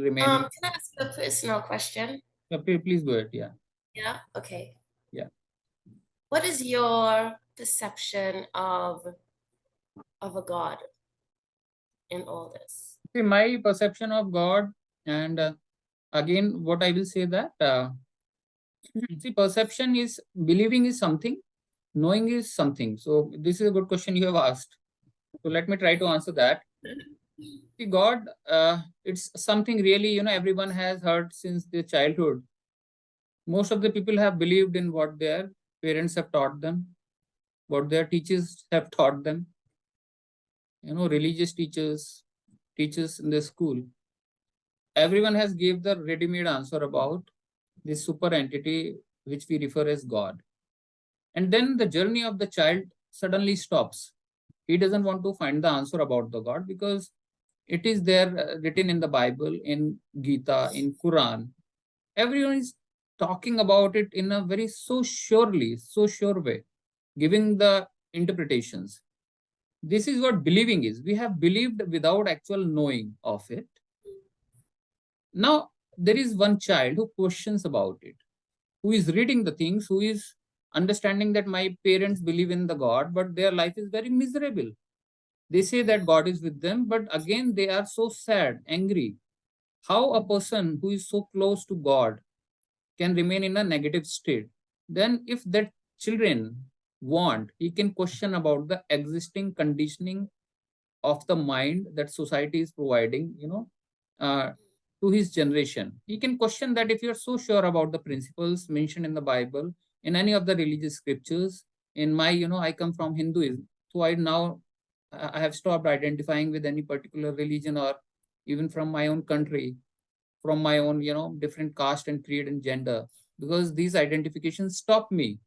remain in. Can I ask you a personal question? Please go ahead. Yeah. Yeah. Okay. Yeah. What is your perception of a God in all this? See, my perception of God, and again, what I will say that see, perception is believing is something, knowing is something. So this is a good question you have asked. So let me try to answer that. See, God, it's something really, everyone has heard since their childhood. Most of the people have believed in what their parents have taught them, what their teachers have taught them, religious teachers in the school. Everyone has gave the ready-made answer about this super entity which we refer as God. And then the journey of the child suddenly stops. He doesn't want to find the answer about the God because it is there written in the Bible, in Gita, in Quran. Everyone is talking about it in a very so sure way, giving the interpretations. This is what believing is. We have believed without actual knowing of it. Now, there is one child who questions about it, who is reading the things, who is understanding that my parents believe in the God, but their life is very miserable. They say that God is with them, but again, they are so sad, angry. How a person who is so close to God can remain in a negative state? Then, if that children want, he can question about the existing conditioning of the mind that society is providing, uh, to his generation. He can question that if you're so sure about the principles mentioned in the Bible, in any of the religious scriptures, in my, I come from Hinduism, so I have stopped identifying with any particular religion or even from my own country, from my own, different caste and creed and gender, because these identifications stop me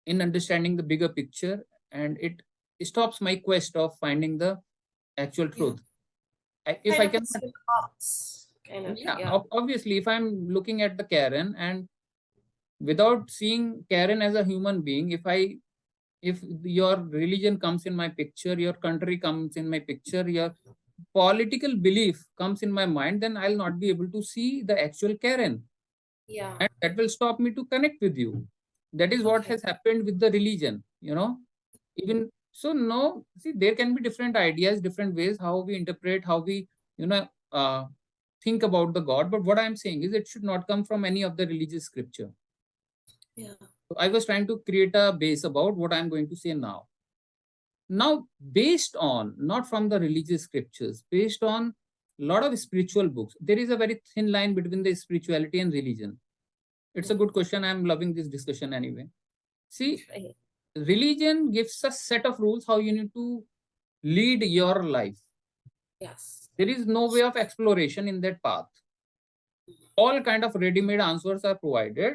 in understanding the bigger picture, and it stops my quest of finding the actual truth. If I Kind of can, a swim arts, kind of. yeah, Yeah. obviously, if I'm looking at the Karen and without seeing Karen as a human being, if your religion comes in my picture, your country comes in my picture, your political belief comes in my mind, then I'll not be able to see the actual Karen. Yeah. And that will stop me to connect with you. That is what Okay. has happened with the religion, even so. No, see, there can be different ideas, different ways how we interpret, how we, you know uh, think about the God, but what I'm saying is it should not come from any of the religious scripture. Yeah. So I was trying to create a base about what I'm going to say now, based on, not from the religious scriptures, based on a lot of spiritual books. There is a very thin line between the spirituality and religion. It's a good question. I'm loving this discussion anyway. See, religion gives a set of rules how you need to lead your life. Yes. There is no way of exploration in that path. All kind of ready-made answers are provided.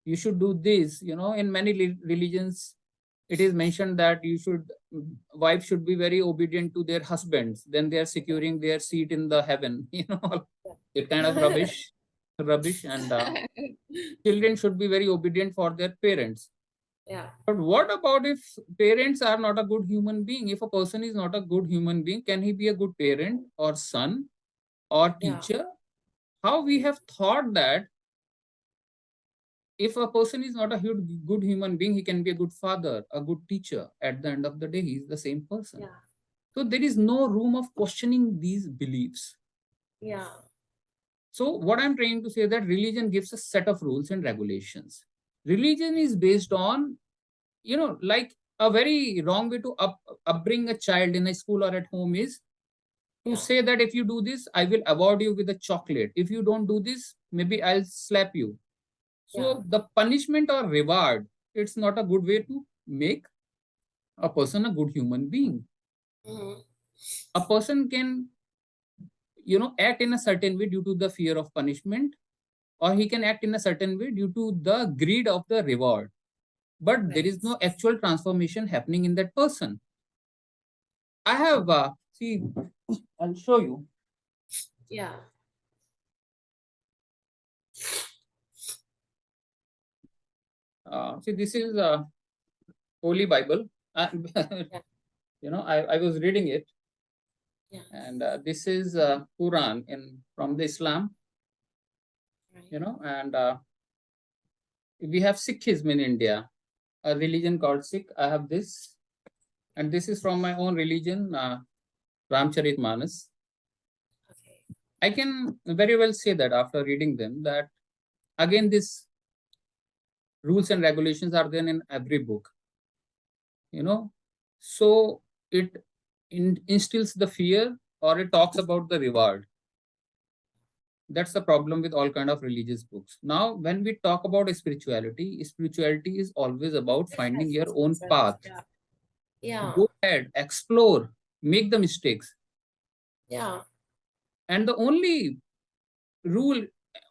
You should do this. In many religions, it is mentioned that wives should be very obedient to their husbands. Then they are securing their seat in the heaven. That kind of rubbish, and children should be very obedient for their parents. Yeah. But what about if parents are not a good human being? If a person is not a good human being, can he be a good parent or son or Yeah. teacher? How we have thought that if a person is not a good human being, he can be a good father, a good teacher. At the end of the day, he is the same person. Yeah. So there is no room of questioning these beliefs. Yeah. So what I'm trying to say that religion gives a set of rules and regulations. Religion is based on, like a very wrong way to upbring a child in a school or at home is to say that if you do this, I will award you with a chocolate. If you don't do this, maybe I'll slap you. So the punishment or reward, it's not a good way to make a person a good human being. A person can, act in a certain way due to the fear of punishment, or he can act in a certain way due to the greed of the reward. But there is no actual transformation happening in that person. I have, see, I'll show you. Yeah. See, this is a Holy Bible. I was reading it. Yes. And this is Quran from the Islam, Right. and we have Sikhism in India, a religion called Sikh. I have this, and this is from my own religion, Ramcharitmanas. Okay. I can very well say that after reading them, that again, these rules and regulations are there in every book, so it instills the fear, or it talks about the reward. That's the problem with all kind of religious books. Now when we talk about spirituality is always about finding Yes, your that's own different. path. Yeah. Yeah. Go ahead, explore, make the mistakes. Yeah. And the only rule,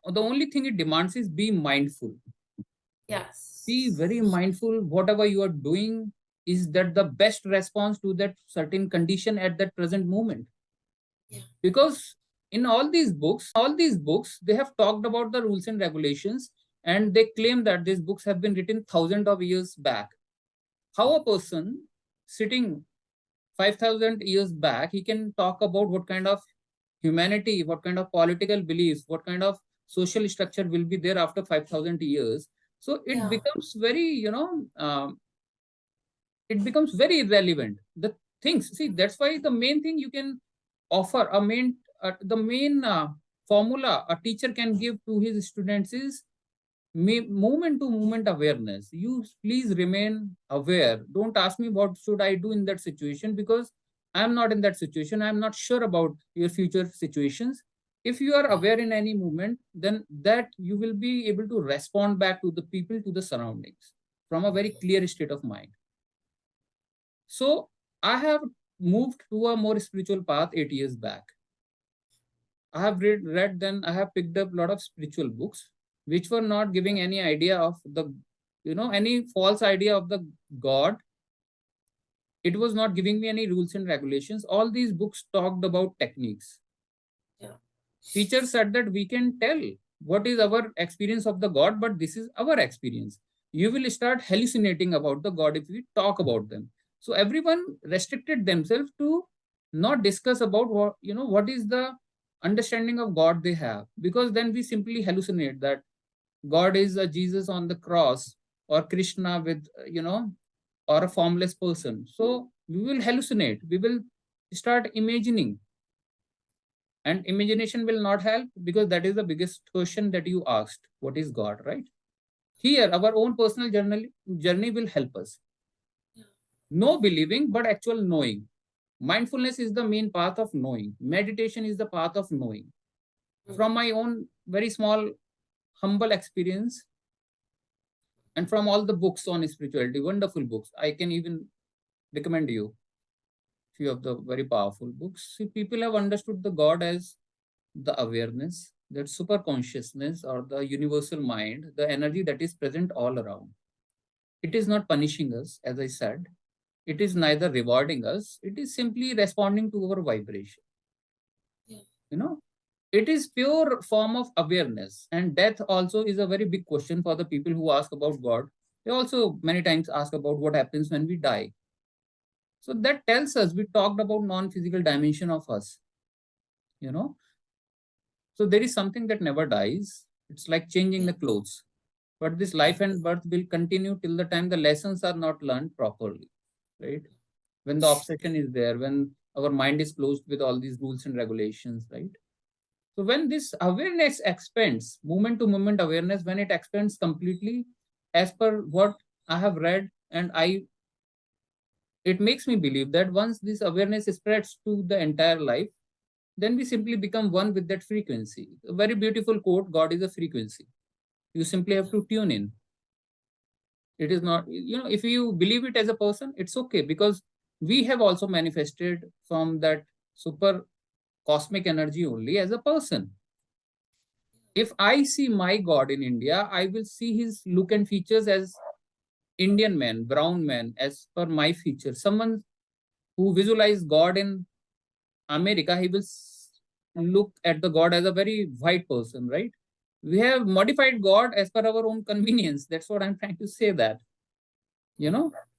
the only thing it demands is be mindful. Yes. Be very mindful. Whatever you are doing, is that the best response to that certain condition at that present moment? Yeah. Because in all these books, they have talked about the rules and regulations, and they claim that these books have been written thousands of years back. How a person sitting 5,000 years back, he can talk about what kind of humanity, what kind of political beliefs, what kind of social structure will be there after 5,000 years? So it Yeah. becomes very, it becomes very irrelevant. The things, see, that's why the main thing you can offer, the main formula a teacher can give to his students is moment to moment awareness. You please remain aware. Don't ask me what should I do in that situation, because I am not in that situation. I am not sure about your future situations. If you are aware in any moment, then that you will be able to respond back to the people, to the surroundings, from a very clear state of mind. So I have moved to a more spiritual path 8 years back. I have read then I have picked up a lot of spiritual books which were not giving any idea of any false idea of the God. It was not giving me any rules and regulations. All these books talked about techniques. Yeah. Teacher said that we can tell what is our experience of the God, but this is our experience. You will start hallucinating about the God if we talk about them. So everyone restricted themselves to not discuss about what is the understanding of God they have, because then we simply hallucinate that God is a Jesus on the cross, or Krishna with or a formless person. So we will hallucinate. We will start imagining, and imagination will not help, because that is the biggest question that you asked, what is God, right? Here our own personal journey will help us. No believing, but actual knowing. Mindfulness is the main path of knowing. Meditation is the path of knowing. From my own very small humble experience, and from all the books on spirituality, wonderful books, I can even recommend you few of the very powerful books. See, people have understood the God as the awareness, that super consciousness, or the universal mind, the energy that is present all around. It is not punishing us, as I said. It is neither rewarding us. It is simply responding to our vibration. Yeah. It is pure form of awareness. And death also is a very big question for the people who ask about God. They also many times ask about what happens when we die. So that tells us, we talked about non-physical dimension of us. you know So there is something that never dies. It's like changing the clothes. But this life and birth will continue till the time the lessons are not learned properly, right? When the obsession is there, when our mind is closed with all these rules and regulations, right? So when this awareness expands, moment to moment awareness, when it expands completely, as per what I have read, and it makes me believe that once this awareness spreads to the entire life, then we simply become one with that frequency. A very beautiful quote: God is a frequency. You simply have to tune in. It is not, if you believe it as a person, it's okay, because we have also manifested from that super cosmic energy only as a person. If I see my God in India, I will see his look and features as Indian man, brown man, as per my features. Someone who visualize God in America, he will look at the God as a very white person, right? We have modified God as per our own convenience. That's what I'm trying to say. That,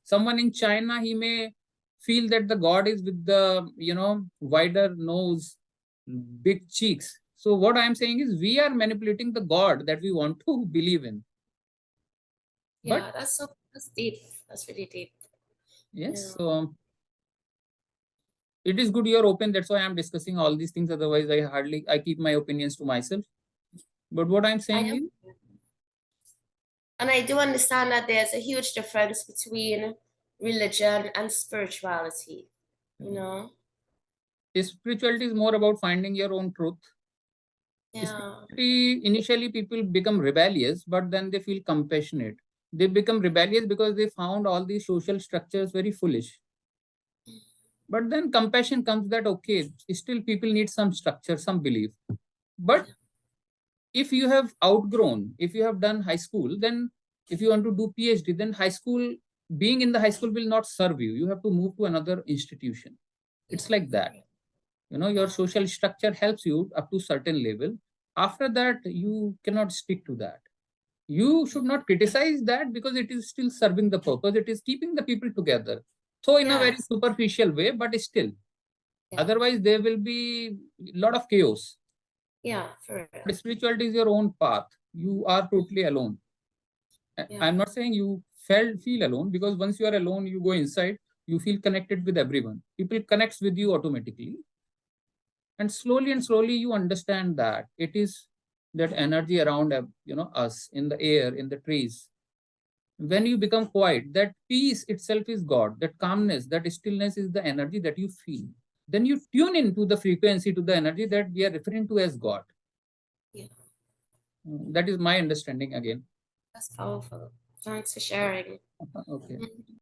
someone in China, he may feel that the God is with the, wider nose, big cheeks. So what I'm saying is we are manipulating the God that we want to believe in. But Yeah, that's deep. That's really deep. yes, Yeah. so it is good you're open. That's why I'm discussing all these things. Otherwise, I keep my opinions to myself. But what I'm I saying am, is, and I do understand that there's a huge difference between religion and spirituality. You know? spirituality is more about finding your own truth. Yeah. Spirituality, initially people become rebellious, but then they feel compassionate. They become rebellious because they found all these social structures very foolish. But then compassion comes that, okay, still people need some structure, some belief. But if you have outgrown, if you have done high school, then if you want to do PhD, then high school, being in the high school will not serve you. You have to move to another institution. It's like that. Your social structure helps you up to certain level. After that, you cannot stick to that. You should not criticize that because it is still serving the purpose. It is keeping the people together. So in a very Yes. superficial way, but still. Yeah. Otherwise, there will be a lot of chaos. Yeah, for real. But spirituality is your own path. You are totally alone. Yeah. I'm not saying you feel alone, because once you are alone, you go inside, you feel connected with everyone. People connects with you automatically. And slowly you understand that it is that energy around us, in the air, in the trees. When you become quiet, that peace itself is God. That calmness, that stillness is the energy that you feel. Then you tune into the frequency, to the energy that we are referring to as God. Yeah. That is my understanding again. That's powerful. Thanks for sharing. Okay. Mhm.